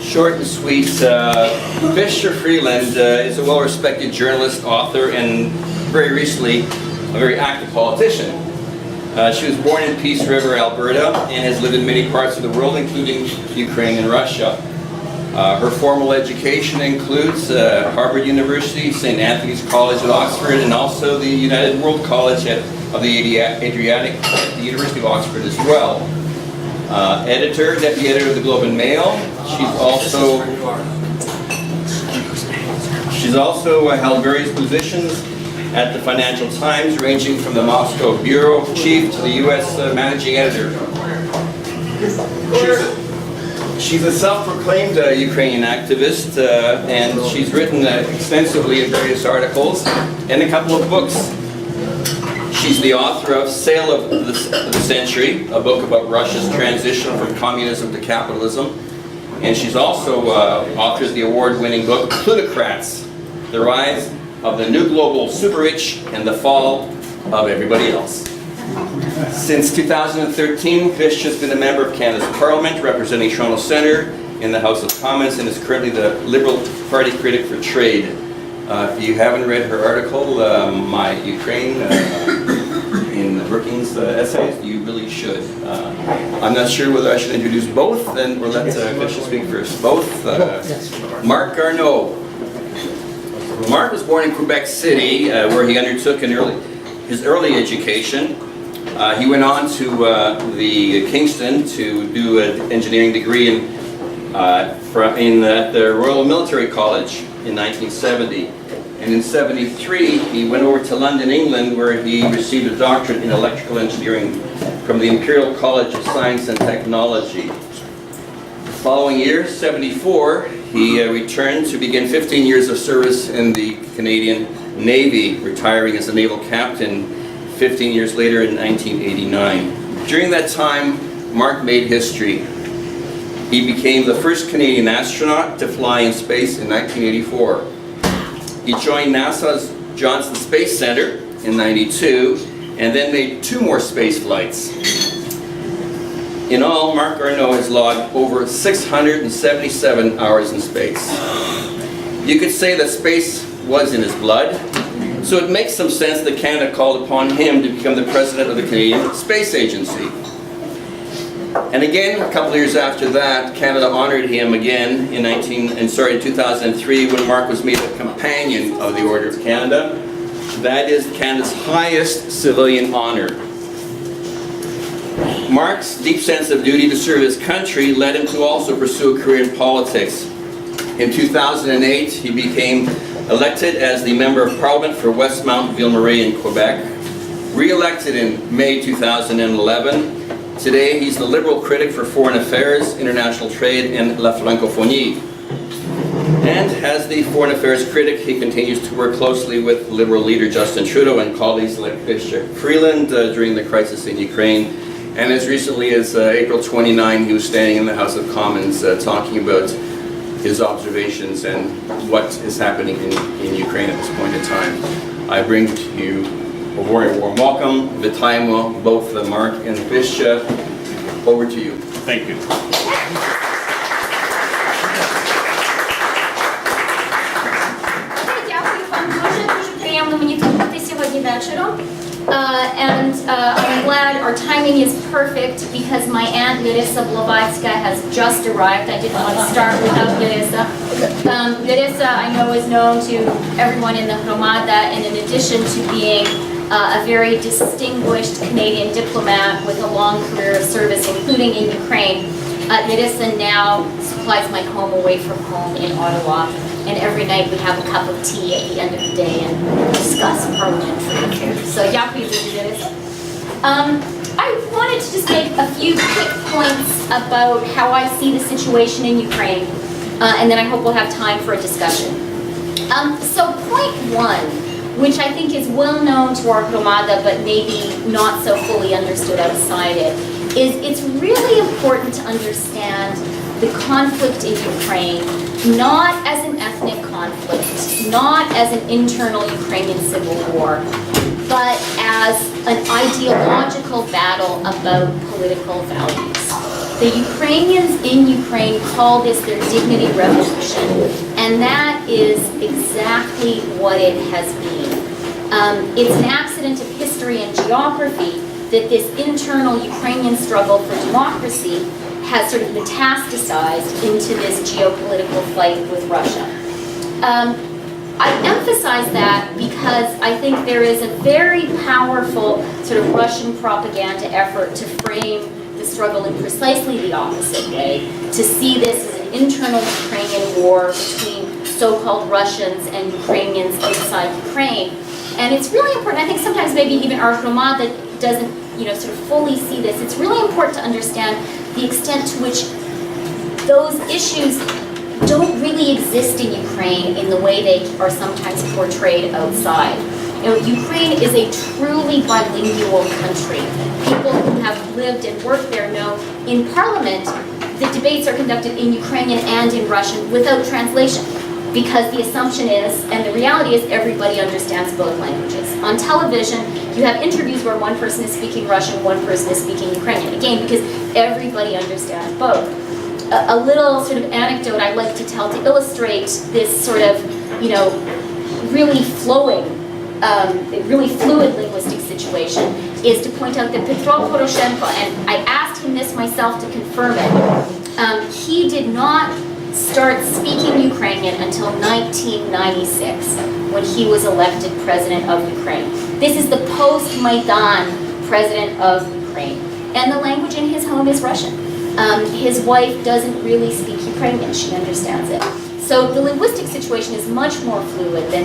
Short and sweet. Chrystia Freeland is a well-respected journalist, author, and very recently a very active politician. She was born in Peace River, Alberta, and has lived in many parts of the world, including Ukraine and Russia. Her formal education includes Harvard University, St. Anthony's College at Oxford, and also the United World College of the Adriatic at the University of Oxford as well. Deputy editor of the Globe and Mail. She's also held various positions at the Financial Times, ranging from the Moscow bureau chief to the U.S. Managing editor. She's a self-proclaimed Ukrainian activist, and she's written extensively in various articles and a couple of books. She's the author of Sale of the Century, a book about Russia's transition from communism to capitalism. And she's also authored the award-winning book Plutocrats, The Rise of the New Global Super-Rich and the Fall of Everybody Else. Since 2013, Chrystia has been a member of Canada's Parliament, representing Toronto Centre in the House of Commons, and is currently the Liberal Party critic for trade. If you haven't read her article, My Ukraine in Brookings Essays, you really should. I'm not sure whether I should introduce both, or let Chrystia speak first. Both. Marc Garneau. Marc was born in Quebec City, where he undertook his early education. He went on to the Kingston to do an engineering degree at the Royal Military College in 1970. And in 1973, he went over to London, England, where he received a doctorate in electrical engineering from the Imperial College of Science and Technology. The following year, 1974, he returned to begin 15 years of service in the Canadian Navy, retiring as a naval captain 15 years later in 1989. During that time, Marc made history. He became the first Canadian astronaut to fly in space in 1984. He joined NASA's Johnson Space Center in 1992 and then made 2 more space flights. In all, Marc Garneau has logged over 677 hours in space. You could say that space was in his blood, so it makes some sense that Canada called upon him to become the president of the Canadian Space Agency. And again, a couple of years after that, Canada honored him again in 2003 when Marc was made a Companion of the Order of Canada. That is Canada's highest civilian honor. Marc's deep sense of duty to serve his country led him to also pursue a career in politics. In 2008, he became elected as the Member of Parliament for Westmount Ville-Marie in Quebec. Re-elected in May 2011. Today, he's the Liberal critic for Foreign Affairs, International Trade, and La Francophonie. And as the Foreign Affairs critic, he continues to work closely with Liberal leader Justin Trudeau and colleagues like Chrystia Freeland during the crisis in Ukraine. And as recently as April 29, he was standing in the House of Commons talking about his observations and what is happening in Ukraine at this point in time. I bring to you a very warm welcome. Vitaimo, both Marc and Chrystia. Over to you. Thank you. Дякую вам дуже приємно мені тут бути сьогодні вечором. And I'm glad our timing is perfect because my aunt Larissa Blavatsky has just arrived. I didn't want to start without Larissa. Larissa, I know, is known to everyone in the Hromada, and in addition to being a very distinguished Canadian diplomat with a long career of service, including in Ukraine, Larissa now supplies my home away from home in Ottawa. And every night we have a cup of tea at the end of the day and discuss parliamentary affairs. So, дякую дуже, Larissa. I wanted to just make a few quick points about how I see the situation in Ukraine, and then I hope we'll have time for a discussion. So, point 1, which I think is well known to our Hromada, but maybe not so fully understood outside it, is it's really important to understand the conflict in Ukraine not as an ethnic conflict, not as an internal Ukrainian civil war, but as an ideological battle about political values. The Ukrainians in Ukraine call this their dignity revolution, and that is exactly what it has been. It's an accident of history and geography that this internal Ukrainian struggle for democracy has sort of metastasized into this geopolitical fight with Russia. I emphasize that because I think there is a very powerful sort of Russian propaganda effort to frame the struggle in precisely the opposite way, to see this as an internal Ukrainian war between so-called Russians and Ukrainians inside Ukraine. And it's really important, I think sometimes maybe even our Roma that doesn't, sort of fully see this, it's really important to understand the extent to which those issues don't really exist in Ukraine in the way they are sometimes portrayed outside. Ukraine is a truly bilingual country. People who have lived and worked there know in Parliament the debates are conducted in Ukrainian and in Russian without translation, because the assumption is, and the reality is, everybody understands both languages. On television, you have interviews where one person is speaking Russian, one person is speaking Ukrainian, again, because everybody understands both. A little sort of anecdote I'd like to tell to illustrate this sort of, really really fluid linguistic situation is to point out that Petro Poroshenko, and I asked him this myself to confirm it, he did not start speaking Ukrainian until 1996, when he was elected president of Ukraine. This is the post-Maidan president of Ukraine. And the language in his home is Russian. His wife doesn't really speak Ukrainian, she understands it. So the linguistic situation is much more fluid than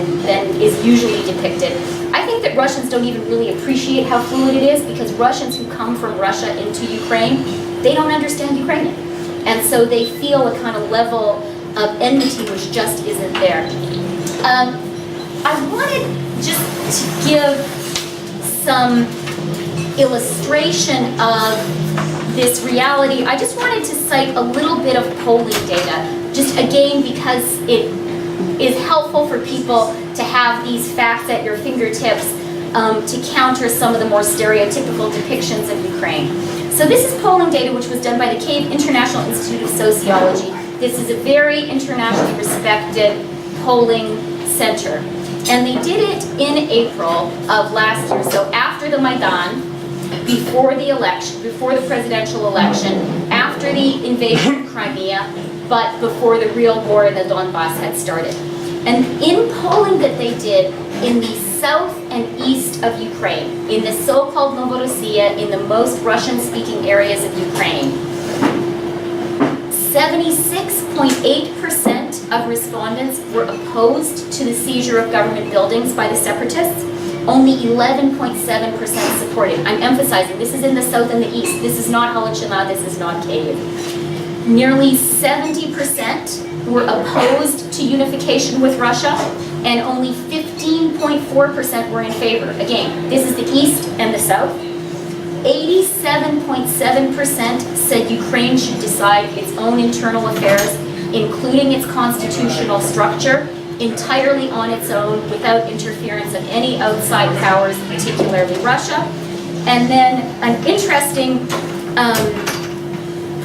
is usually depicted. I think that Russians don't even really appreciate how fluid it is, because Russians who come from Russia into Ukraine, they don't understand Ukrainian. And so they feel a kind of level of enmity which just isn't there. I wanted just to give some illustration of this reality. I just wanted to cite a little bit of polling data, just again because it is helpful for people to have these facts at your fingertips to counter some of the more stereotypical depictions of Ukraine. So this is polling data which was done by the Cave International Institute of Sociology. This is a very internationally respected polling center. And they did it in April of last year, so after the Maidan, before the election, before the presidential election, after the invasion of Crimea, but before the real war in the Donbass had started. And in polling that they did in the south and east of Ukraine, in the so-called Novorossiya, in the most Russian-speaking areas of Ukraine, 76.8% of respondents were opposed to the seizure of government buildings by the separatists. Only 11.7% supported. I'm emphasizing, this is in the south and the east. This is not Halachina, this is not Kyiv. Nearly 70% were opposed to unification with Russia, and only 15.4% were in favor. Again, this is the east and the south. 87.7% said Ukraine should decide its own internal affairs, including its constitutional structure, entirely on its own, without interference of any outside powers, particularly Russia. And then an interesting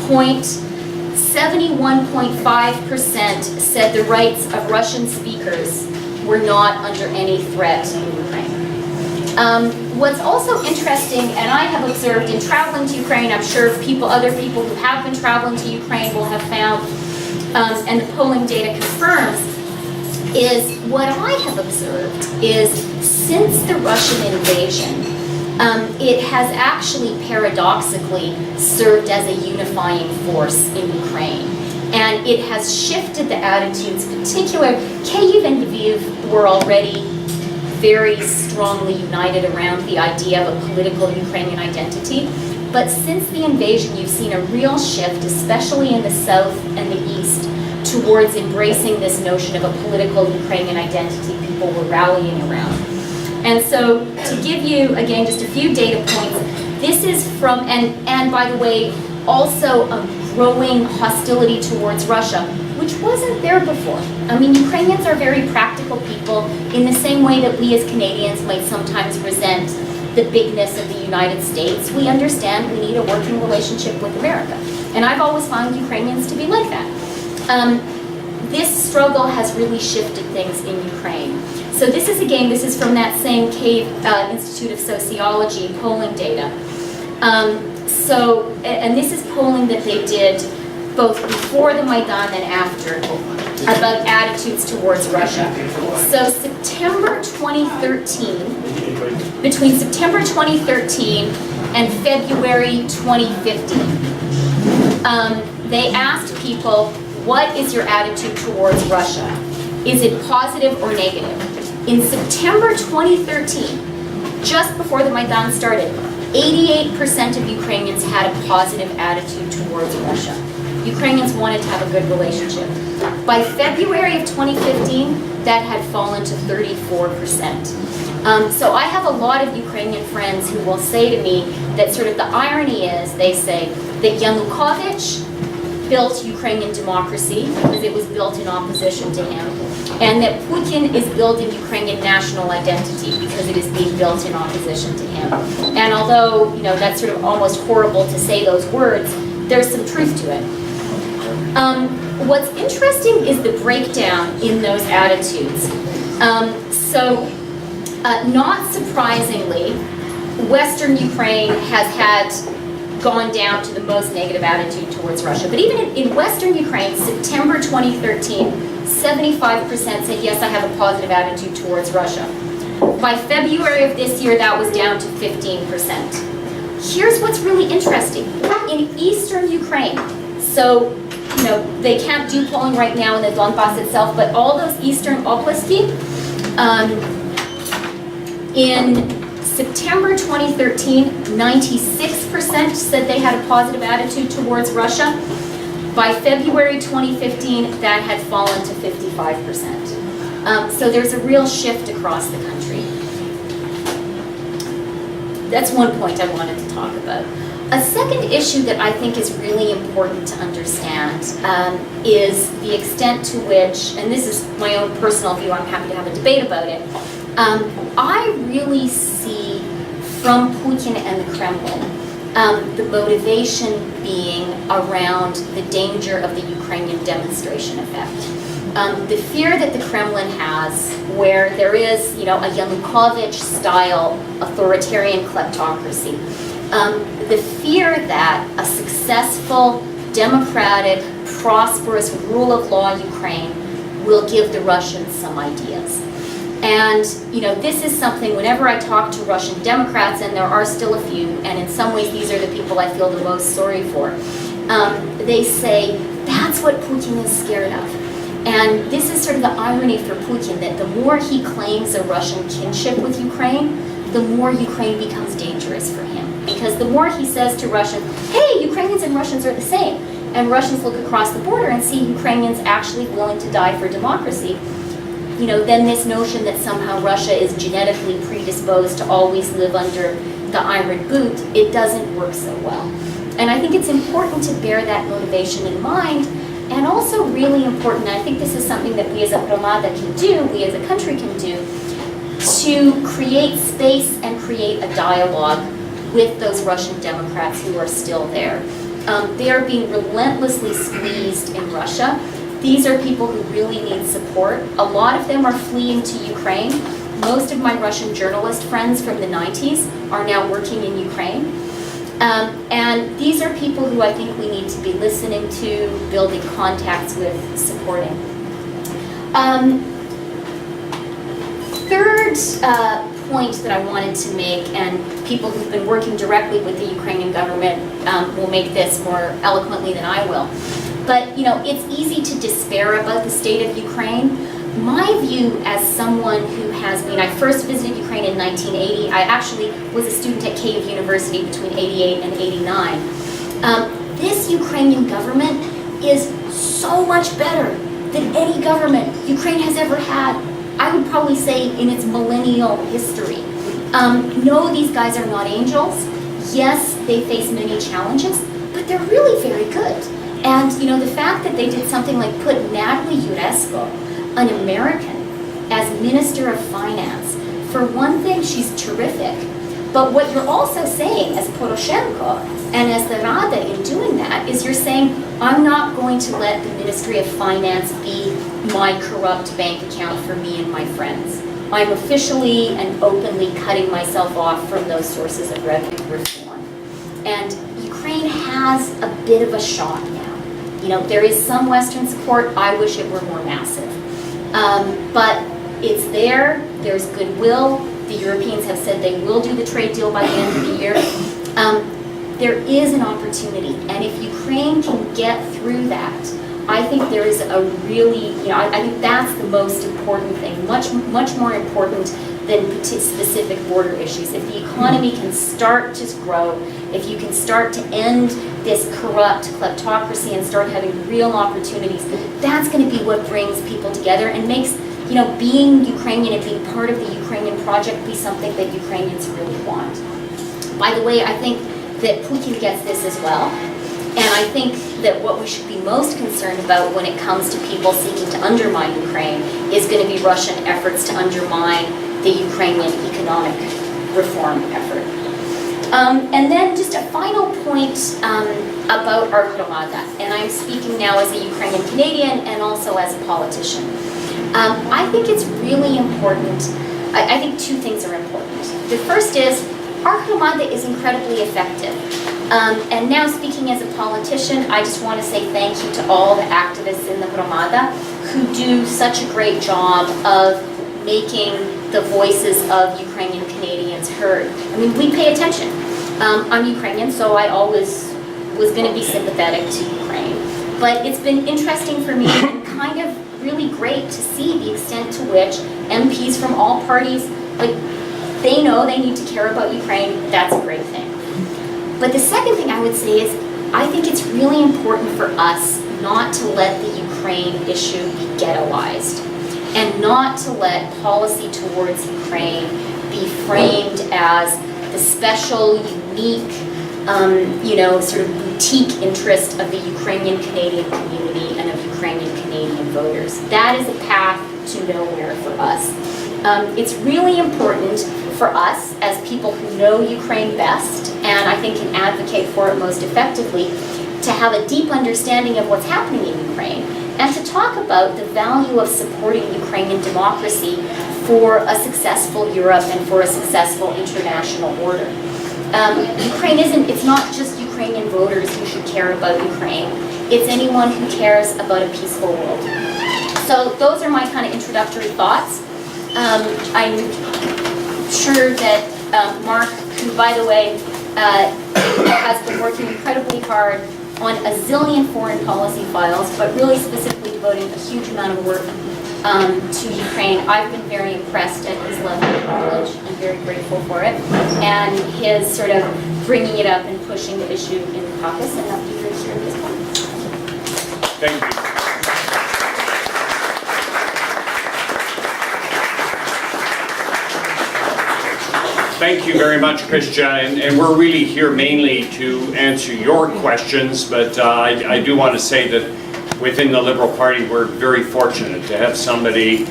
point, 71.5% said the rights of Russian speakers were not under any threat in Ukraine. What's also interesting, and I have observed in traveling to Ukraine, I'm sure other people who have been traveling to Ukraine will have found, and the polling data confirms, is what I have observed is since the Russian invasion, it has actually paradoxically served as a unifying force in Ukraine. And it has shifted the attitudes, particularly Kyiv and Lviv were already very strongly united around the idea of a political Ukrainian identity. But since the invasion, you've seen a real shift, especially in the south and the east, towards embracing this notion of a political Ukrainian identity people were rallying around. And so to give you, again, just a few data points, this is from, and by the way, also a growing hostility towards Russia, which wasn't there before. I mean, Ukrainians are very practical people in the same way that we as Canadians might sometimes resent the bigness of the United States. We understand we need a working relationship with America. And I've always found Ukrainians to be like that. This struggle has really shifted things in Ukraine. So this is from that same Cave Institute of Sociology polling data. And this is polling that they did both before the Maidan and after about attitudes towards Russia. So between September 2013 and February 2015, they asked people, what is your attitude towards Russia? Is it positive or negative? In September 2013, just before the Maidan started, 88% of Ukrainians had a positive attitude towards Russia. Ukrainians wanted to have a good relationship. By February of 2015, that had fallen to 34%. So I have a lot of Ukrainian friends who will say to me that sort of the irony is, they say that Yanukovych built Ukrainian democracy because it was built in opposition to him, and that Putin is building Ukrainian national identity because it is being built in opposition to him. And although, that's sort of almost horrible to say those words, there's some truth to it. What's interesting is the breakdown in those attitudes. Not surprisingly, Western Ukraine has gone down to the most negative attitude towards Russia. But even in Western Ukraine, September 2013, 75% said, yes, I have a positive attitude towards Russia. By February of this year, that was down to 15%. Here's what's really interesting. In Eastern Ukraine, so, they can't do polling right now in the Donbass itself, but all those Eastern Oblasti, in September 2013, 96% said they had a positive attitude towards Russia. By February 2015, that had fallen to 55%. So there's a real shift across the country. That's one point I wanted to talk about. A second issue that I think is really important to understand is the extent to which, and this is my own personal view, I'm happy to have a debate about it, I really see from Putin and the Kremlin the motivation being around the danger of the Ukrainian demonstration effect. The fear that the Kremlin has, where there is, a Yanukovych-style authoritarian kleptocracy, the fear that a successful, democratic, prosperous, rule of law Ukraine will give the Russians some ideas. And, this is something, whenever I talk to Russian Democrats, and there are still a few, and in some ways these are the people I feel the most sorry for, they say, that's what Putin is scared of. And this is sort of the irony for Putin, that the more he claims a Russian kinship with Ukraine, the more Ukraine becomes dangerous for him. Because the more he says to Russians, hey, Ukrainians and Russians are the same, and Russians look across the border and see Ukrainians actually willing to die for democracy, then this notion that somehow Russia is genetically predisposed to always live under the iron boot, it doesn't work so well. And I think it's important to bear that motivation in mind, and also really important, and I think this is something that we as a Hromada can do, we as a country can do, to create space and create a dialogue with those Russian Democrats who are still there. They are being relentlessly squeezed in Russia. These are people who really need support. A lot of them are fleeing to Ukraine. Most of my Russian journalist friends from the 90s are now working in Ukraine. And these are people who I think we need to be listening to, building contacts with, supporting. Third point that I wanted to make, and people who've been working directly with the Ukrainian government will make this more eloquently than I will. But, it's easy to despair about the state of Ukraine. My view as someone who has been, I first visited Ukraine in 1980. I actually was a student at Kyiv University between 88 and 89. This Ukrainian government is so much better than any government Ukraine has ever had. I would probably say in its millennial history. No, these guys are not angels. Yes, they face many challenges, but they're really very good. And, the fact that they did something like put Natalie Yuresko, an American, as Minister of Finance, for one thing, she's terrific. But what you're also saying as Poroshenko And as the Rada, in doing that, is you're saying, I'm not going to let the Ministry of Finance be my corrupt bank account for me and my friends. I'm officially and openly cutting myself off from those sources of revenue reform. And Ukraine has a bit of a shot now. You know, there is some Western support. I wish it were more massive. But it's there. There's goodwill. The Europeans have said they will do the trade deal by the end of the year. There is an opportunity, and if Ukraine can get through that, I think there is a really, you know, I think that's the most important thing, much more important than specific border issues. If the economy can start to grow, if you can start to end this corrupt kleptocracy and start having real opportunities, that's going to be what brings people together and makes, you know, being Ukrainian and being part of the Ukrainian project be something that Ukrainians really want. By the way, I think that Putin gets this as well. And I think that what we should be most concerned about when it comes to people seeking to undermine Ukraine is going to be Russian efforts to undermine the Ukrainian economic reform effort. And then just a final point about our Hromada, and I'm speaking now as a Ukrainian Canadian and also as a politician. I think it's really important, I think two things are important. The first is, our Hromada is incredibly effective. And now speaking as a politician, I just want to say thank you to all the activists in the Hromada who do such a great job of making the voices of Ukrainian Canadians heard. I mean, we pay attention. I'm Ukrainian, so I always was going to be sympathetic to Ukraine. But it's been interesting for me and kind of really great to see the extent to which MPs from all parties, like, they know they need to care about Ukraine. That's a great thing. But the second thing I would say is, I think it's really important for us not to let the Ukraine issue be ghettoized, and not to let policy towards Ukraine be framed as the special, unique, you know, sort of boutique interest of the Ukrainian Canadian community and of Ukrainian Canadian voters. That is a path to nowhere for us. It's really important for us as people who know Ukraine best, and I think can advocate for it most effectively, to have a deep understanding of what's happening in Ukraine, and to talk about the value of supporting Ukrainian democracy for a successful Europe and for a successful international order. Ukraine it's not just Ukrainian voters who should care about Ukraine, it's anyone who cares about a peaceful world. So those are my kind of introductory thoughts. I'm sure that Marc, who by the way has been working incredibly hard on a zillion foreign policy files, but really specifically devoting a huge amount of work to Ukraine. I've been very impressed at his level of knowledge and very grateful for it, and his sort of bringing it up and pushing the issue in the caucus, and I'll be here to hear his comments. Thank you. Thank you very much, Chrystia, and we're really here mainly to answer your questions, but I do want to say that within the Liberal Party we're very fortunate to have somebody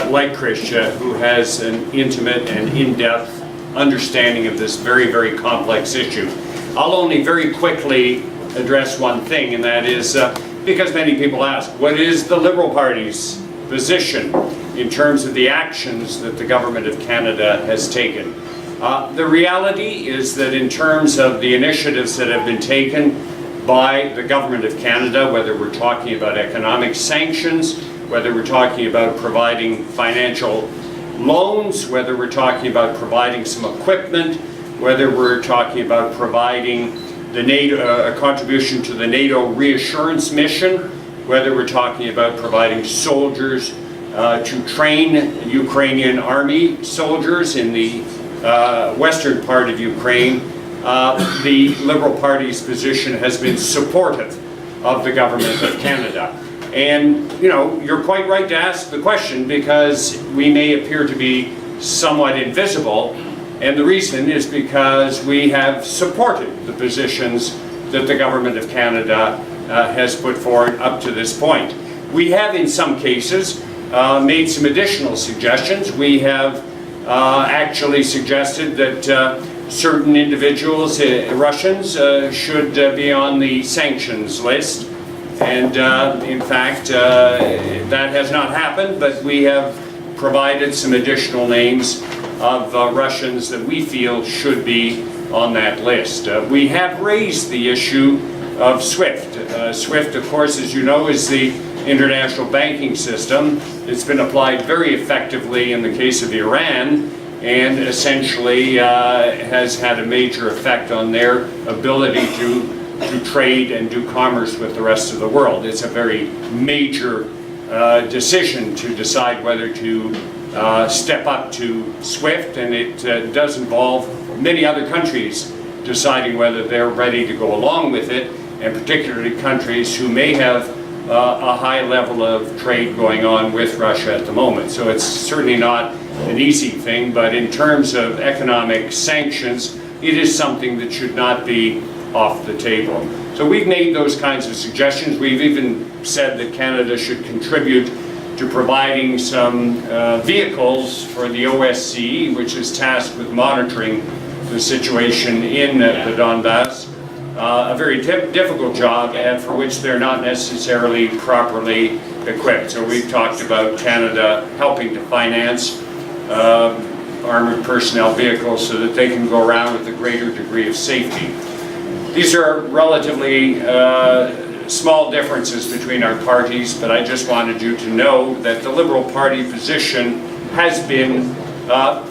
like Chrystia who has an intimate and in-depth understanding of this very, very complex issue. I'll only very quickly address one thing, and that is because many people ask, what is the Liberal Party's position in terms of the actions that the Government of Canada has taken? The reality is that in terms of the initiatives that have been taken by the Government of Canada, whether we're talking about economic sanctions, whether we're talking about providing financial loans, whether we're talking about providing some equipment, whether we're talking about providing the NATO, a contribution to the NATO reassurance mission, whether we're talking about providing soldiers to train Ukrainian army soldiers in the western part of Ukraine, the Liberal Party's position has been supportive of the Government of Canada. And, you know, you're quite right to ask the question, because we may appear to be somewhat invisible, and the reason is because we have supported the positions that the Government of Canada has put forward up to this point. We have, in some cases, made some additional suggestions. We have actually suggested that certain individuals, Russians, should be on the sanctions list. And in fact, that has not happened, but we have provided some additional names of Russians that we feel should be on that list. We have raised the issue of SWIFT. SWIFT, of course, as you know, is the international banking system. It's been applied very effectively in the case of Iran, and essentially has had a major effect on their ability to trade and do commerce with the rest of the world. It's a very major decision to decide whether to step up to SWIFT, and it does involve many other countries deciding whether they're ready to go along with it, and particularly countries who may have a high level of trade going on with Russia at the moment. So it's certainly not an easy thing, but in terms of economic sanctions, it is something that should not be off the table. So we've made those kinds of suggestions. We've even said that Canada should contribute to providing some vehicles for the OSCE, which is tasked with monitoring the situation in the Donbass. A very difficult job, and for which they're not necessarily properly equipped. So we've talked about Canada helping to finance armored personnel vehicles so that they can go around with a greater degree of safety. These are relatively small differences between our parties, but I just wanted you to know that the Liberal Party position has been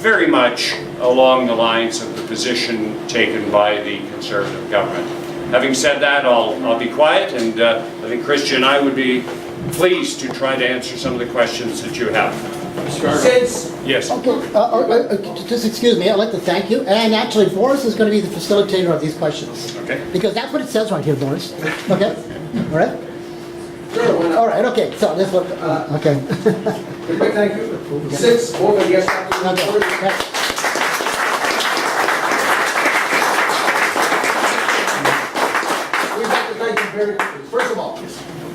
very much along the lines of the position taken by the Conservative government. Having said that, I'll be quiet, and I think Chrystia and I would be pleased to try to answer some of the questions that you have. Since, Yes. Okay, just excuse me, I'd like to thank you. And actually, Boris is going to be the facilitator of these questions. Okay. Because that's what it says right here, Boris. Okay? All right? sure, why not? All right, okay, so this one, okay. Quick thank you. Since both of you have Okay, yeah. we'd like to thank you very quickly. First of all,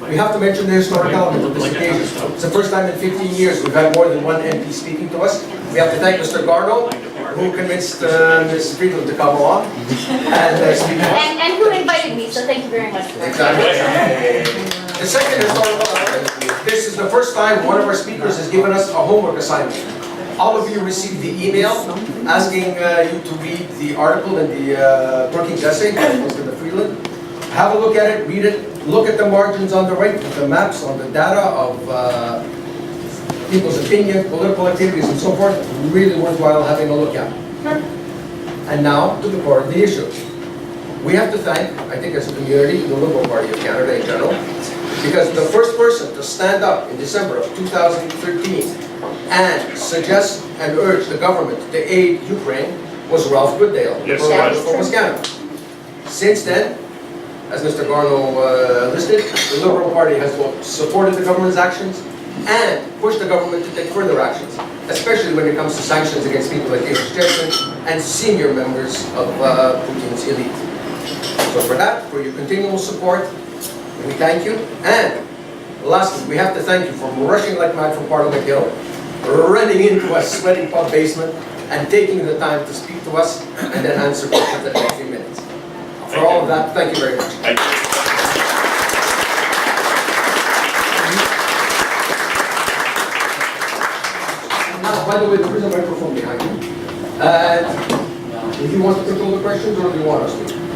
we have to mention the historic element of this occasion. It's the first time in 15 years we've had more than one MP speaking to us. We have to thank Mr. Garneau, who convinced Ms. Freeland to come along and speak to us. And who invited me, so thank you very much for that. Exactly. The second historical element, this is the first time one of our speakers has given us a homework assignment. All of you received the email asking you to read the article in the Brookings essay, Mr. Freeland. Have a look at it, read it, look at the margins on the right, with the maps on the data of people's opinion, political activities and so forth. Really worthwhile having a look at. And now to the core of the issue. We have to thank, I think as a community, the Liberal Party of Canada in general, because the first person to stand up in December of 2013 and suggest and urge the government to aid Ukraine was Ralph Goodale, Yes, Liberal right. member from Canada. Since then, as Mr. Garneau listed, the Liberal Party has both supported the government's actions and pushed the government to take further actions, especially when it comes to sanctions against people like Chrystia and senior members of Putin's elite. So for that, for your continual support, we thank you. And lastly, we have to thank you for rushing like mad from Parliament Hill, running into a sweaty pub basement, and taking the time to speak to us and then answer questions in a few minutes. For all of that, thank you very much. Thank you. Now, by the way, there is a microphone behind you. If you want to take all the questions, or do you want us to?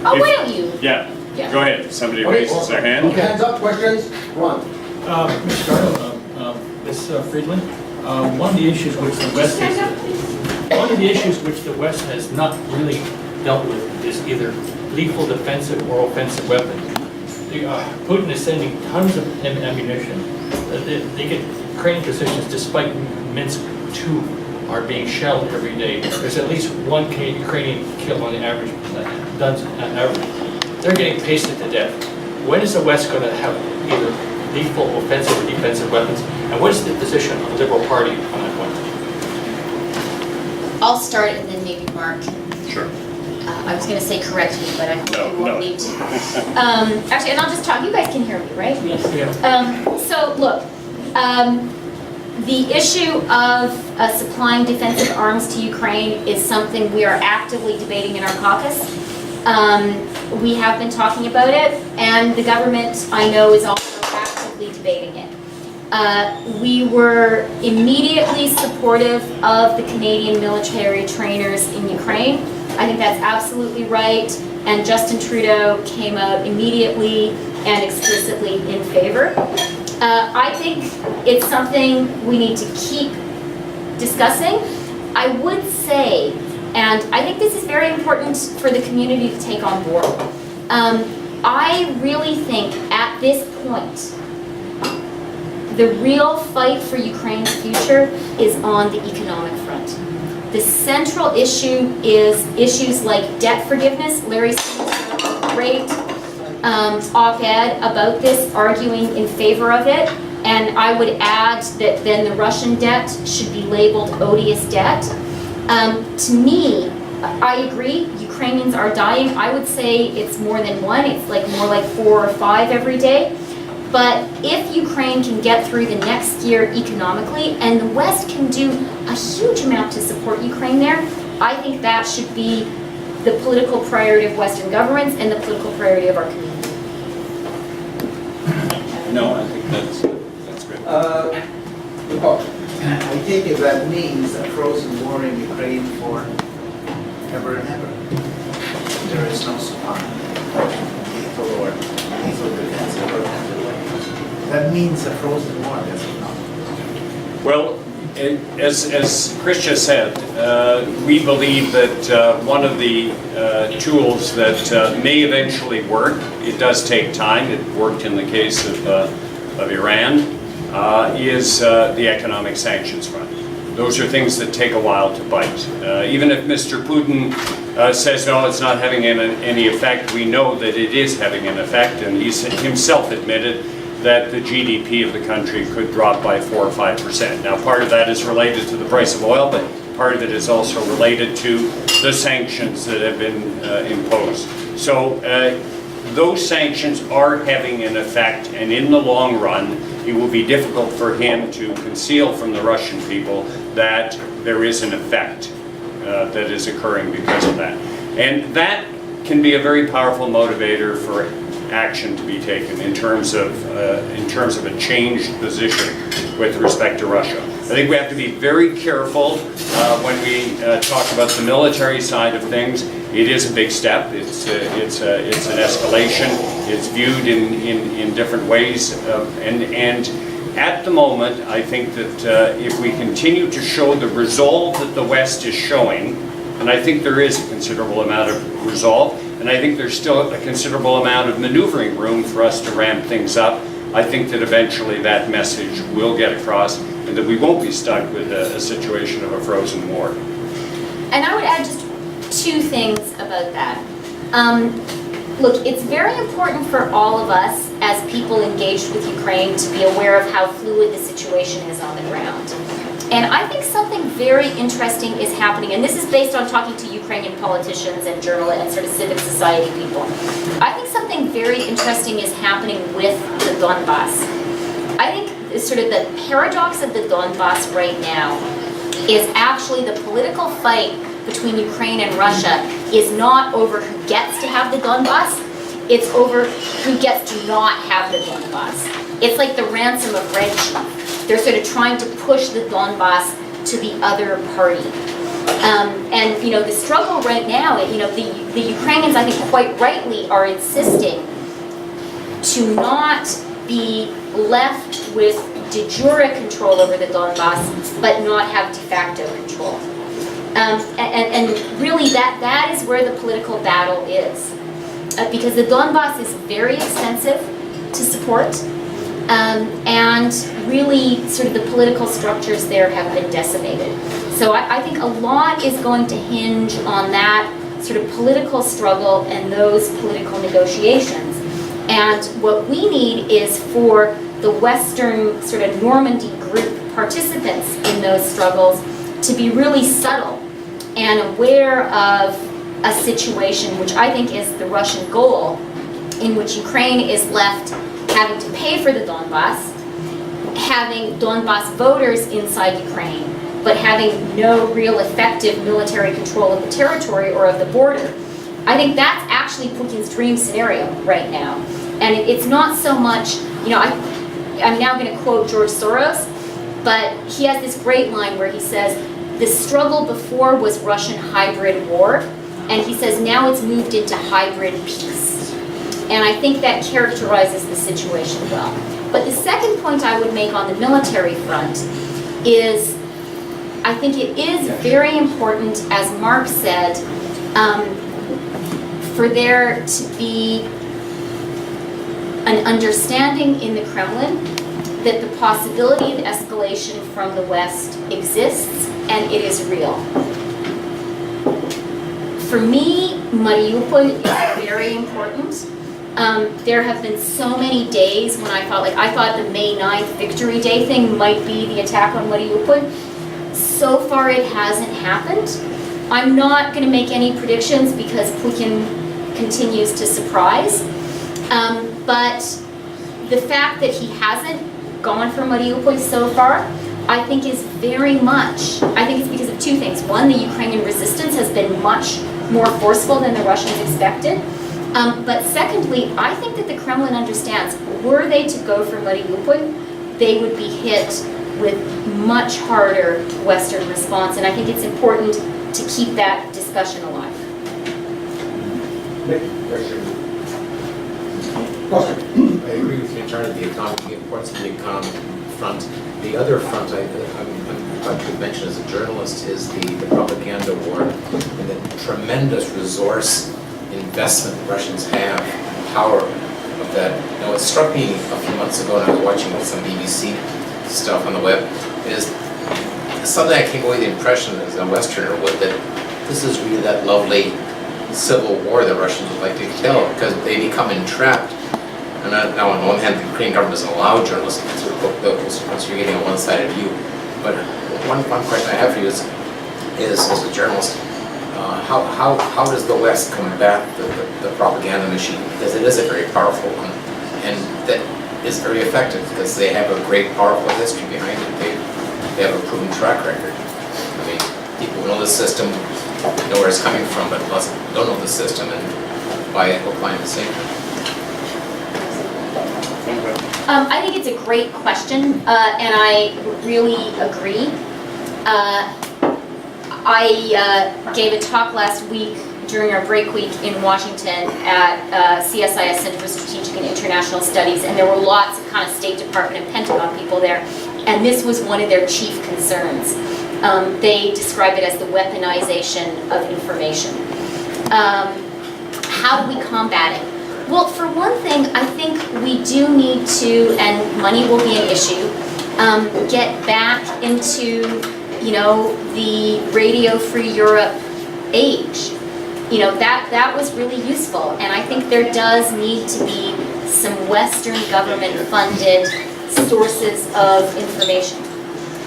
Oh, why don't you? Yeah. Yeah. Go ahead. Somebody raises their hand. Hands up, questions, run. Mr. Garneau, Ms. Freeland, one of the issues which the West Stand up, please. one of the issues which the West has not really dealt with is either lethal defensive or offensive weapons. Putin is sending tons of ammunition. They get Ukrainian positions despite Minsk 2 are being shelled every day. There's at least one Ukrainian killed on the average, dozen on average. They're getting pasted to death. When is the West going to have either lethal offensive or defensive weapons? And what is the position of the Liberal Party on that point? I'll start and then maybe Mark. Sure. I was going to say correct me, but I hope you No. won't need to. Actually, and I'll just talk, you guys can hear me, right? Yeah. So, look, The issue of supplying defensive arms to Ukraine is something we are actively debating in our caucus. We have been talking about it, and the government, I know, is also actively debating it. We were immediately supportive of the Canadian military trainers in Ukraine. I think that's absolutely right, and Justin Trudeau came out immediately and explicitly in favor. I think it's something we need to keep discussing. I would say, and I think this is very important for the community to take on board, I really think at this point, the real fight for Ukraine's future is on the economic front. The central issue is issues like debt forgiveness. Larry Stevens wrote a great op-ed about this, arguing in favor of it. And I would add that then the Russian debt should be labeled odious debt. To me, I agree, Ukrainians are dying. I would say it's more than one. It's like more like 4 or 5 every day. But if Ukraine can get through the next year economically, and the West can do a huge amount to support Ukraine there, I think that should be the political priority of Western governments and the political priority of our community. No, I think that's good. I take it that means a frozen war in Ukraine for ever and ever. There is no supply, lethal or lethal defensive or offensive weapons. That means a frozen war, does it not? Well, as Chrystia said, we believe that one of the tools that may eventually work, it does take time, it worked in the case of Iran, is the economic sanctions front. Those are things that take a while to bite. Even if Mr. Putin says, no, it's not having any effect, we know that it is having an effect, and he's himself admitted that the GDP of the country could drop by 4 or 5%. Now, part of that is related to the price of oil, but part of it is also related to the sanctions that have been imposed. So those sanctions are having an effect, and in the long run, it will be difficult for him to conceal from the Russian people that there is an effect that is occurring because of that. And that can be a very powerful motivator for action to be taken in terms of a changed position with respect to Russia. I think we have to be very careful when we talk about the military side of things. It is a big step. It's an escalation. It's viewed in different ways, and at the moment, I think that if we continue to show the resolve that the West is showing, and I think there is a considerable amount of resolve, and I think there's still a considerable amount of maneuvering room for us to ramp things up, I think that eventually that message will get across, and that we won't be stuck with a situation of a frozen war. And I would add just 2 things about that. Look, it's very important for all of us as people engaged with Ukraine to be aware of how fluid the situation is on the ground. And I think something very interesting is happening, and this is based on talking to Ukrainian politicians and journalists and sort of civic society people. I think something very interesting is happening with the Donbass. I think sort of the paradox of the Donbass right now is actually the political fight between Ukraine and Russia is not over who gets to have the Donbass, it's over who gets to not have the Donbass. It's like the ransom of Red Chief. They're sort of trying to push the Donbass to the other party. And you know, the struggle right now, you know, the Ukrainians, I think quite rightly, are insisting to not be left with de jure control over the Donbass, but not have de facto control. And really that is where the political battle is. Because the Donbass is very expensive to support, and really sort of the political structures there have been decimated. So I think a lot is going to hinge on that sort of political struggle and those political negotiations. And what we need is for the Western sort of Normandy group participants in those struggles to be really subtle and aware of a situation which I think is the Russian goal, in which Ukraine is left having to pay for the Donbass, having Donbas voters inside Ukraine, but having no real effective military control of the territory or of the border. I think that's actually Putin's dream scenario right now. And it's not so much, you know, I'm now going to quote George Soros, but he has this great line where he says, the struggle before was Russian hybrid war, and he says now it's moved into hybrid peace. And I think that characterizes the situation well. But the second point I would make on the military front is, I think it is very important, as Marc said, for there to be an understanding in the Kremlin that the possibility of escalation from the West exists, and it is real. For me, Mariupol is very important. There have been so many days when I thought the May 9th Victory Day thing might be the attack on Mariupol. So far it hasn't happened. I'm not going to make any predictions because Putin continues to surprise. But the fact that he hasn't gone for Mariupol so far, I think is very much, I think it's because of two things. One, the Ukrainian resistance has been much more forceful than the Russians expected. But secondly, I think that the Kremlin understands, were they to go for Mariupol, they would be hit with much harder Western response. And I think it's important to keep that discussion alive. I agree with you in terms of the economy, the importance of the economic front. The other front I'd like to mention as a journalist is the propaganda war and the tremendous resource investment the Russians have, the power of that. Now, what struck me a few months ago when I was watching some BBC stuff on the web is something I came away with the impression as a Westerner was that this is really that lovely civil war that Russians would like to kill because they become entrapped. And now on one hand, the Ukrainian government doesn't allow journalists to book those once you're getting a one-sided view. But one question I have for you is as a journalist, how does the West combat the propaganda machine? Because it is a very powerful one, and that is very effective because they have a great, powerful history behind it. They have a proven track record. I mean, people who know the system know where it's coming from, but lots of people don't know the system and buy it, hook, line, and sinker. I think it's a great question, and I really agree. I gave a talk last week during our break week in Washington at CSIS, Center for Strategic and International Studies, and there were lots of kind of State Department and Pentagon people there, and this was one of their chief concerns. They describe it as the weaponization of information. How do we combat it? Well, for one thing, I think we do need to, and money will be an issue, get back into, you know, the Radio Free Europe age. You know, that was really useful, and I think there does need to be some Western government-funded sources of information,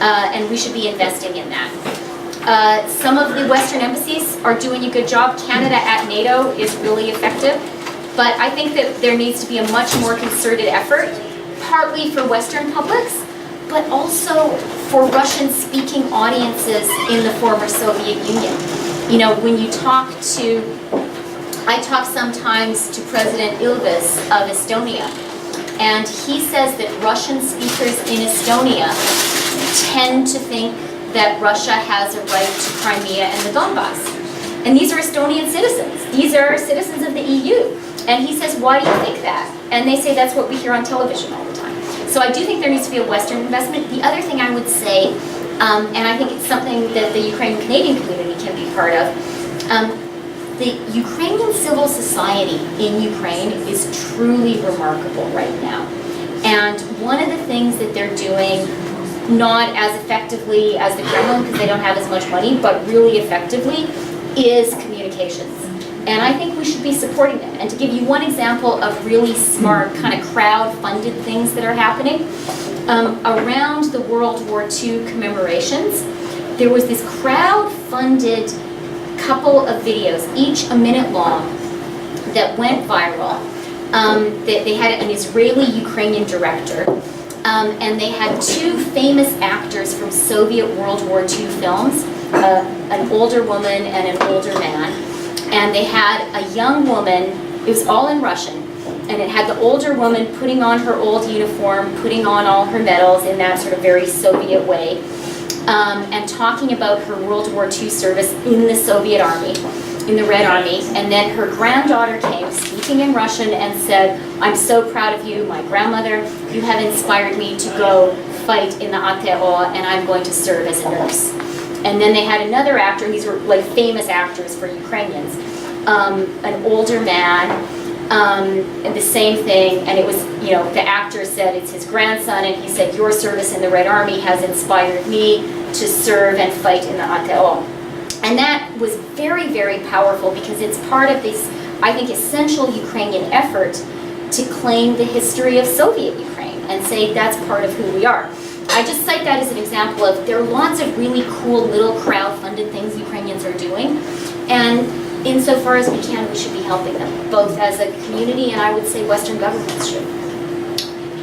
and we should be investing in that. Some of the Western embassies are doing a good job. Canada at NATO is really effective. But I think that there needs to be a much more concerted effort, partly for Western publics, but also for Russian-speaking audiences in the former Soviet Union. You know, when you talk to, I talk sometimes to President Ilves of Estonia, and he says that Russian speakers in Estonia tend to think that Russia has a right to Crimea and the Donbas. And these are Estonian citizens. These are citizens of the EU. And he says, why do you think that? And they say that's what we hear on television all the time. So I do think there needs to be a Western investment. The other thing I would say, and I think it's something that the Ukrainian-Canadian community can be part of, the Ukrainian civil society in Ukraine is truly remarkable right now. And one of the things that they're doing, not as effectively as the Kremlin because they don't have as much money, but really effectively, is communications. And I think we should be supporting them. And to give you one example of really smart kind of crowd-funded things that are happening, around the World War II commemorations, there was this crowd-funded couple of videos, each a minute long, that went viral. They had an Israeli-Ukrainian director, And they had two famous actors from Soviet World War II films, an older woman and an older man. And they had a young woman, it was all in Russian, and it had the older woman putting on her old uniform, putting on all her medals in that sort of very Soviet way, and talking about her World War II service in the Soviet Army, in the Red Army. And then her granddaughter came speaking in Russian and said, "I'm so proud of you, my grandmother. You have inspired me to go fight in the ATO, and I'm going to serve as a nurse." And then they had another actor, and these were like famous actors for Ukrainians, an older man, and the same thing, and it was, you know, the actor said it's his grandson, and he said, "Your service in the Red Army has inspired me to serve and fight in the ATO." And that was very, very powerful because it's part of this, I think, essential Ukrainian effort to claim the history of Soviet Ukraine and say that's part of who we are. I just cite that as an example of there are lots of really cool little crowd-funded things Ukrainians are doing, and insofar as we can, we should be helping them, both as a community and I would say Western governments should.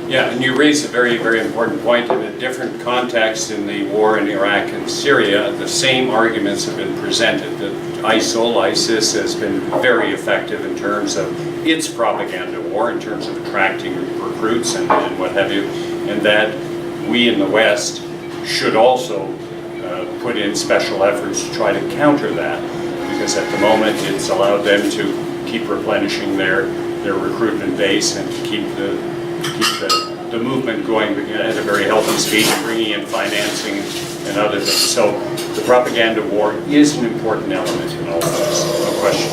Yeah, and you raise a very, very important point. In a different context in the war in Iraq and Syria, the same arguments have been presented, that ISIS has been very effective in terms of its propaganda war, in terms of attracting recruits and what have you, and that we in the West should also put in special efforts to try to counter that, because at the moment it's allowed them to keep replenishing their recruitment base and to keep the movement going at a very healthy speed, bringing in financing and other things. So the propaganda war is an important element in all of this, no question.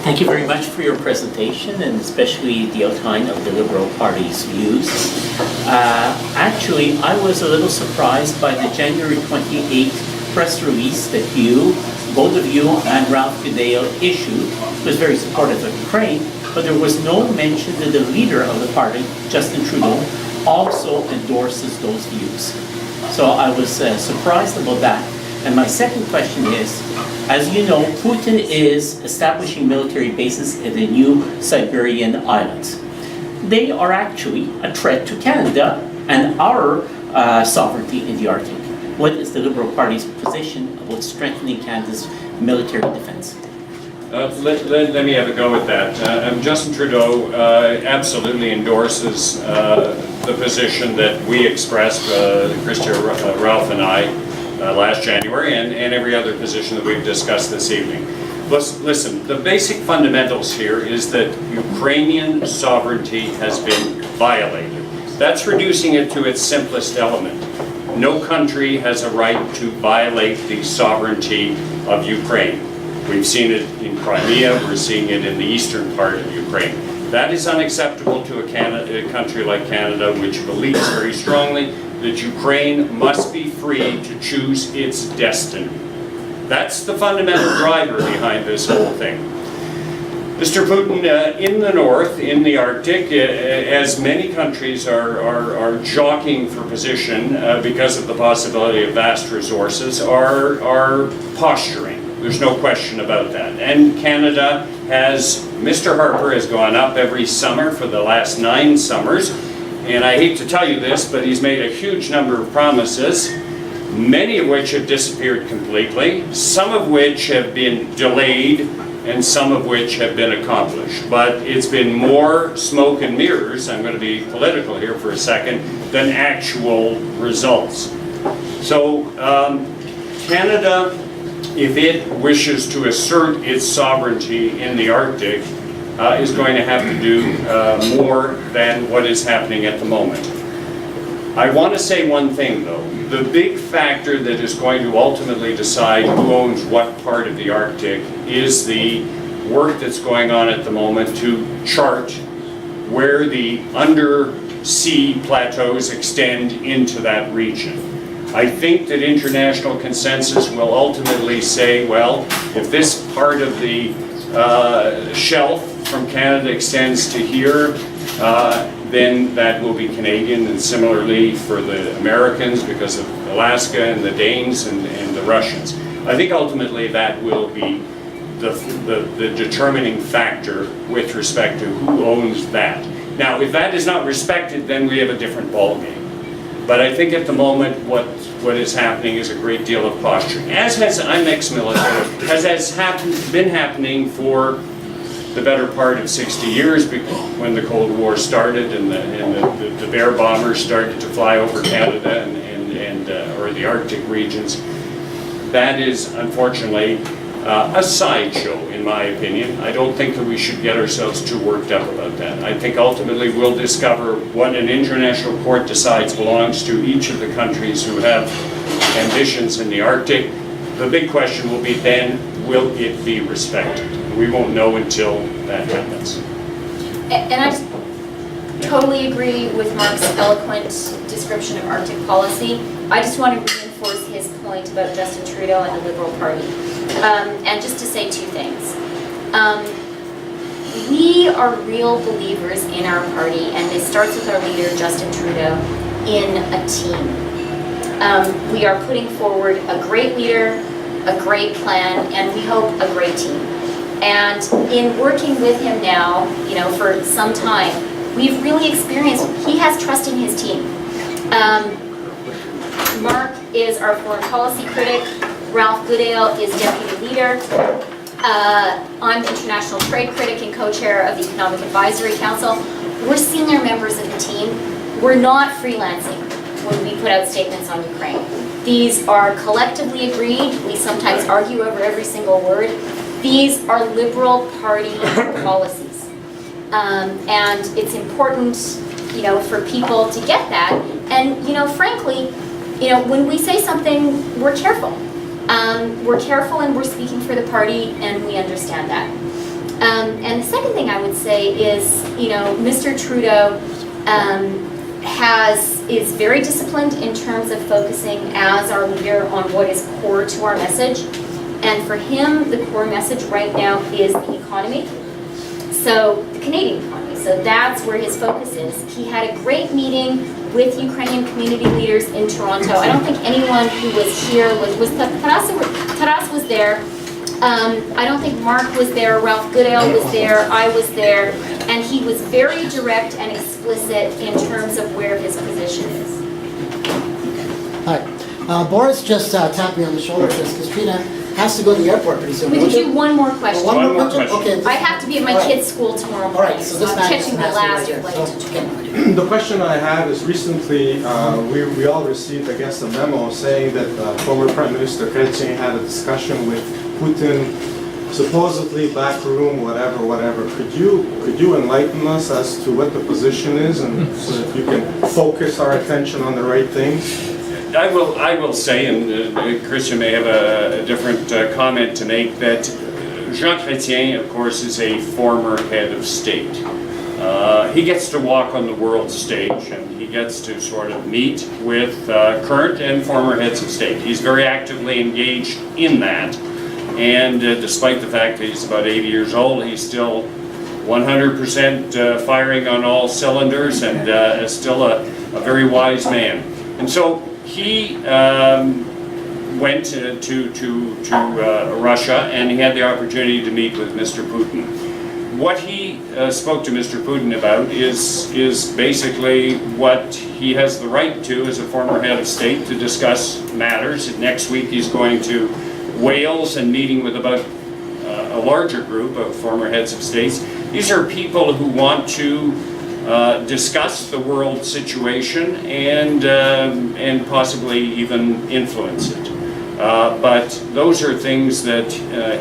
Thank you very much for your presentation, and especially the outline of the Liberal Party's views. Actually, I was a little surprised by the January 28th press release that both of you and Ralph Goodale issued. It was very supportive of Ukraine, but there was no mention that the leader of the party, Justin Trudeau, also endorses those views. So I was surprised about that. And my second question is, as you know, Putin is establishing military bases in the new Siberian islands. They are actually a threat to Canada and our sovereignty in the Arctic. What is the Liberal Party's position about strengthening Canada's military defense? Let me have a go at that. Justin Trudeau absolutely endorses the position that we expressed, Chrystia, Ralph and I, last January, and every other position that we've discussed this evening. Listen, the basic fundamentals here is that Ukrainian sovereignty has been violated. That's reducing it to its simplest element. No country has a right to violate the sovereignty of Ukraine. We've seen it in Crimea, we're seeing it in the eastern part of Ukraine. That is unacceptable to a country like Canada, which believes very strongly that Ukraine must be free to choose its destiny. That's the fundamental driver behind this whole thing. Mr. Putin, in the north, in the Arctic, as many countries are jockeying for position because of the possibility of vast resources, are posturing. There's no question about that. And Canada Mr. Harper has gone up every summer for the last 9 summers. And I hate to tell you this, but he's made a huge number of promises, many of which have disappeared completely, some of which have been delayed, and some of which have been accomplished. But it's been more smoke and mirrors, I'm going to be political here for a second, than actual results. So Canada, if it wishes to assert its sovereignty in the Arctic, is going to have to do more than what is happening at the moment. I want to say one thing though. The big factor that is going to ultimately decide who owns what part of the Arctic is the work that's going on at the moment to chart where the undersea plateaus extend into that region. I think that international consensus will ultimately say, well, if this part of the shelf from Canada extends to here, then that will be Canadian, and similarly for the Americans because of Alaska and the Danes and the Russians. I think ultimately that will be the determining factor with respect to who owns that. Now, if that is not respected, then we have a different ballgame. But I think at the moment, what is happening is a great deal of posturing. I'm ex-military, as has been happening for the better part of 60 years, when the Cold War started and the bear bombers started to fly over Canada or the Arctic regions. That is, unfortunately, a sideshow, in my opinion. I don't think that we should get ourselves too worked up about that. I think ultimately we'll discover what an international court decides belongs to each of the countries who have ambitions in the Arctic. The big question will be then, will it be respected? We won't know until that happens. And I totally agree with Marc's eloquent description of Arctic policy. I just want to reinforce his point about Justin Trudeau and the Liberal Party. And just to say two things. We are real believers in our party, and it starts with our leader, Justin Trudeau, in a team. We are putting forward a great leader, a great plan, and we hope a great team. And in working with him now, for some time, we've really experienced, he has trust in his team. Marc is our foreign policy critic. Ralph Goodale is deputy leader. I'm international trade critic and co-chair of the Economic Advisory Council. We're senior members of the team. We're not freelancing when we put out statements on Ukraine. These are collectively agreed. We sometimes argue over every single word. These are Liberal Party policies. And it's important, for people to get that. And, frankly, when we say something, we're careful. We're careful and we're speaking for the party, and we understand that. And the second thing I would say is, Mr. Trudeau is very disciplined in terms of focusing as our leader on what is core to our message. And for him, the core message right now is the economy. So the Canadian economy. So that's where his focus is. He had a great meeting with Ukrainian community leaders in Toronto. I don't think anyone who was here Taras was there. I don't think Marc was there, Ralph Goodale was there, I was there, and he was very direct and explicit in terms of where his position is. Hi. Boris just tapped me on the shoulder because Chrystia has to go to the airport pretty soon. We could do one more question. One more question? Okay. I have to be at my kid's school tomorrow morning, All right, so this I'm man catching the has to be last right flight there. to So, okay. The question I have is recently we all received, I guess, a memo saying that former Prime Minister Chrystia had a discussion with Putin, supposedly backroom, whatever. Could you enlighten us as to what the position is, and so that you can focus our attention on the right things? I will say, and Chrystia may have a different comment to make, that Jean Chrétien, of course, is a former head of state. He gets to walk on the world stage, and he gets to sort of meet with current and former heads of state. He's very actively engaged in that, and despite the fact that he's about 80 years old, he's still 100% firing on all cylinders, and is still a very wise man. And so he went to Russia, and he had the opportunity to meet with Mr. Putin. What he spoke to Mr. Putin about is basically what he has the right to as a former head of state to discuss matters. Next week he's going to Wales and meeting with about a larger group of former heads of states. These are people who want to discuss the world situation and possibly even influence it. But those are things that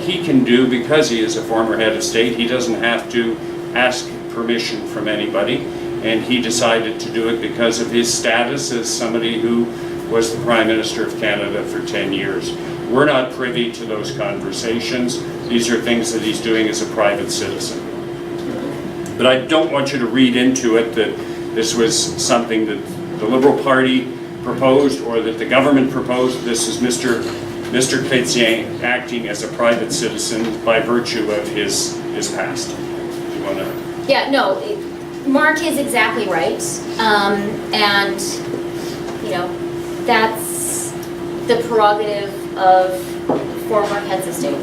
he can do because he is a former head of state. He doesn't have to ask permission from anybody, and he decided to do it because of his status as somebody who was the Prime Minister of Canada for 10 years. We're not privy to those conversations. These are things that he's doing as a private citizen. But I don't want you to read into it that this was something that the Liberal Party proposed or that the government proposed. This is Mr. Chrétien acting as a private citizen by virtue of his past. Do you want to? Yeah, no, Marc is exactly right. And, that's the prerogative of former heads of state.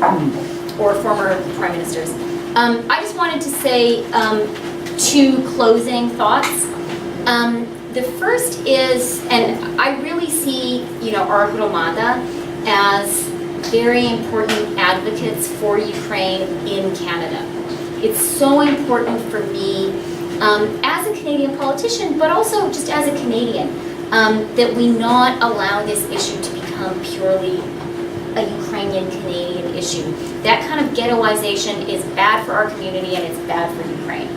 or former prime ministers. I just wanted to say 2 closing thoughts. The first is, and I really see, our Hromada as very important advocates for Ukraine in Canada. It's so important for me as a Canadian politician, but also just as a Canadian, that we not allow this issue to become purely a Ukrainian-Canadian issue. That kind of ghettoization is bad for our community and it's bad for Ukraine.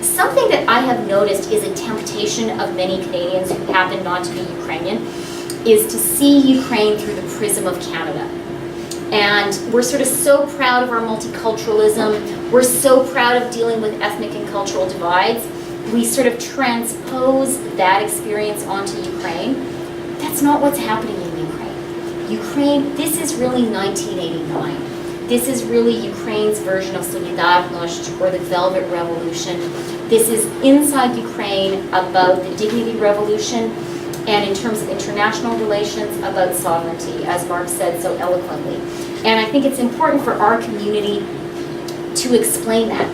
Something that I have noticed is a temptation of many Canadians who happen not to be Ukrainian is to see Ukraine through the prism of Canada. And we're sort of so proud of our multiculturalism, we're so proud of dealing with ethnic and cultural divides, we sort of transpose that experience onto Ukraine. That's not what's happening in Ukraine. Ukraine, this is really 1989. This is really Ukraine's version of Solidarność or the Velvet Revolution. This is inside Ukraine about the Dignity Revolution, and in terms of international relations, about sovereignty, as Marc said so eloquently. And I think it's important for our community to explain that.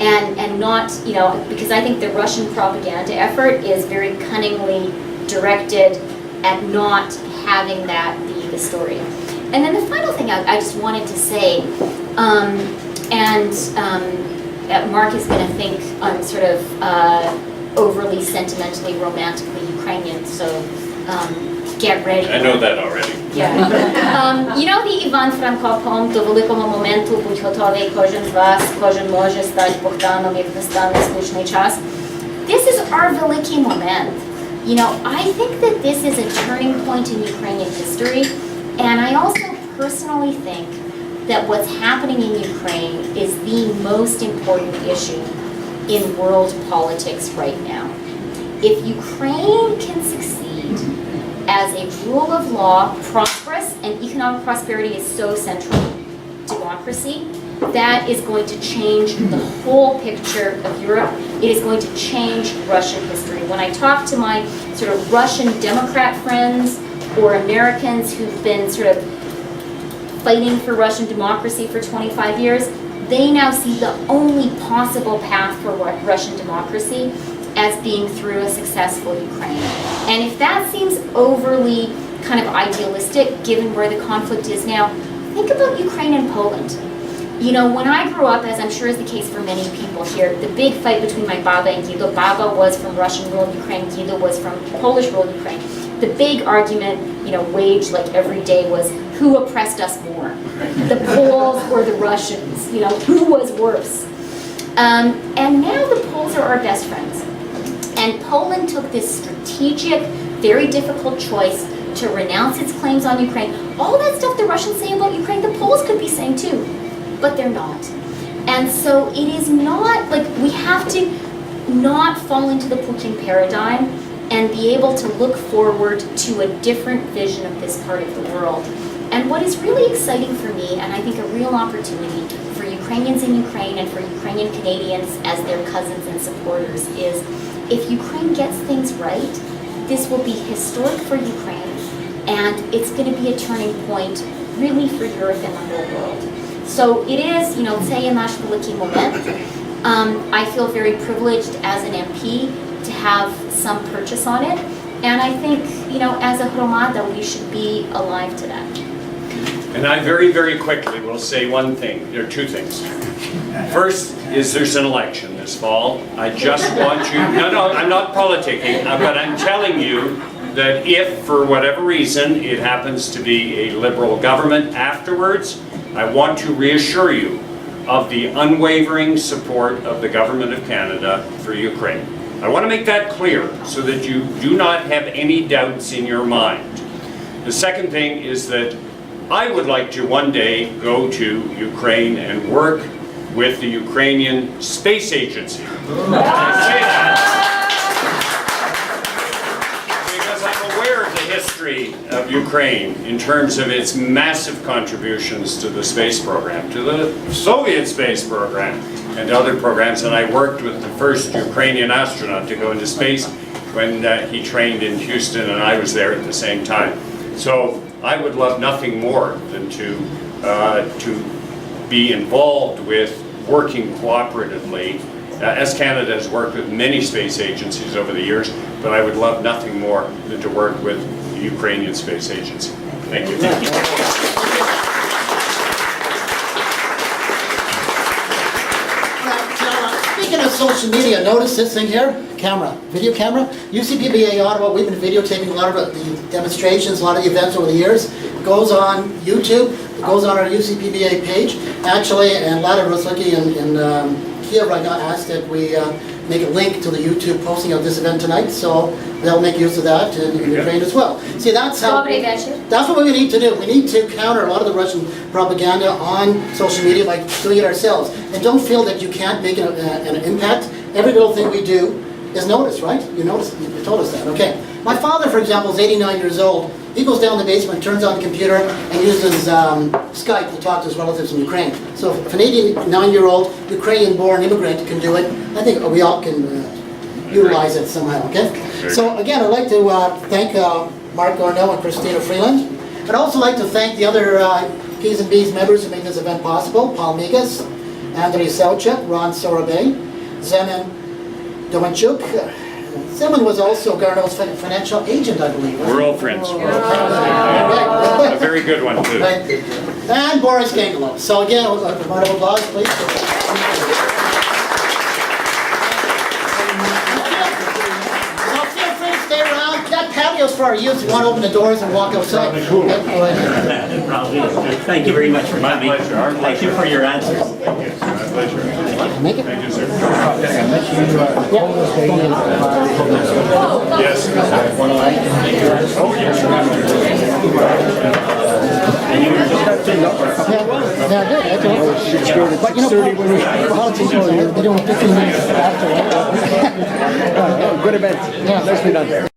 And not, because I think the Russian propaganda effort is very cunningly directed at not having that be the story. And then the final thing I just wanted to say, Marc is going to think I'm sort of overly sentimentally, romantically Ukrainian, so get ready. I know that already. Yeah. The Іван Франко poem «До великого моменту будь готовий кожен з вас, кожен може стати Богданом, як настане слушний час». This is our великий момент. I think that this is a turning point in Ukrainian history, and I also personally think that what's happening in Ukraine is the most important issue in world politics right now. If Ukraine can succeed as a rule of law, prosperous, and economic prosperity is so central, democracy, that is going to change the whole picture of Europe. It is going to change Russian history. When I talk to my sort of Russian Democrat friends or Americans who've been sort of fighting for Russian democracy for 25 years, they now see the only possible path for Russian democracy as being through a successful Ukraine. And if that seems overly kind of idealistic, given where the conflict is now, think about Ukraine and Poland. When I grew up, as I'm sure is the case for many people here, the big fight between my Baba and Guido, Baba was from Russian-ruled Ukraine, Guido was from Polish-ruled Ukraine. The big argument, waged like every day was who oppressed us more, the Poles or the Russians, who was worse. And now the Poles are our best friends. And Poland took this strategic, very difficult choice to renounce its claims on Ukraine. All that stuff the Russians say about Ukraine, the Poles could be saying too, but they're not. And so it is not, we have to not fall into the Putin paradigm and be able to look forward to a different vision of this part of the world. And what is really exciting for me, and I think a real opportunity for Ukrainians in Ukraine and for Ukrainian Canadians as their cousins and supporters is, if Ukraine gets things right, this will be historic for Ukraine, and it's going to be a turning point really for Europe and the whole world. So it is, цей є наш великий момент. I feel very privileged as an MP to have some purchase on it, and I think, as a Hromada, we should be alive to that. And I very, very quickly will say one thing. There are 2 things. First is there's an election this fall. I just want you, no, I'm not politicking, but I'm telling you that if, for whatever reason, it happens to be a Liberal government afterwards, I want to reassure you of the unwavering support of the Government of Canada for Ukraine. I want to make that clear so that you do not have any doubts in your mind. The second thing is that I would like to one day go to Ukraine and work with the Ukrainian Space Agency. I say that because I'm aware of the history of Ukraine in terms of its massive contributions to the space program, to the Soviet space program, and other programs. And I worked with the first Ukrainian astronaut to go into space when he trained in Houston, and I was there at the same time. So I would love nothing more than to be involved with working cooperatively, as Canada has worked with many space agencies over the years, but I would love nothing more than to work with the Ukrainian Space Agency. Thank you. Speaking of social media, notice this thing here, camera, video camera. UCPBA Ottawa, we've been videotaping a lot of the demonstrations, a lot of the events over the years. It goes on YouTube, it goes on our UCPBA page. Actually, and Lada Roslicki in Kiev right now asked that we make a link to the YouTube posting of this event tonight, so they'll make use of that in Ukraine as well. See, that's how. Dobry вечір. That's what we need to do. We need to counter a lot of the Russian propaganda on social media by doing it ourselves. And don't feel that you can't make an impact. Every little thing we do is noticed, right? You noticed, you told us that, okay. My father, for example, is 89 years old. He goes down the basement, turns on the computer, and uses Skype to talk to his relatives in Ukraine. So if an 89-year-old Ukrainian-born immigrant can do it, I think we all can utilize it somehow, okay? So again, I'd like to thank Marc Garneau and Chrystia Freeland. I'd also like to thank the other P's and B's members who made this event possible: Paul Migas, Andrei Selchuk, Ron Sorabay, Zenon Domanchuk. Zenon was also Garneau's financial agent, I believe. We're all friends. A very good one, too. Right. And Boris Gangelo. So again, a round of applause, please. Stay around. That patio's for our youth. You want to open the doors and walk outside? Yep, go ahead. Probably. Thank you very much for coming. Thank you for your answers. Make it. Thank you, sir. Oh, Yes. Yeah, good. That's all. But you know, politics, they don't have 15 minutes after. Good event. Yeah. Nicely done.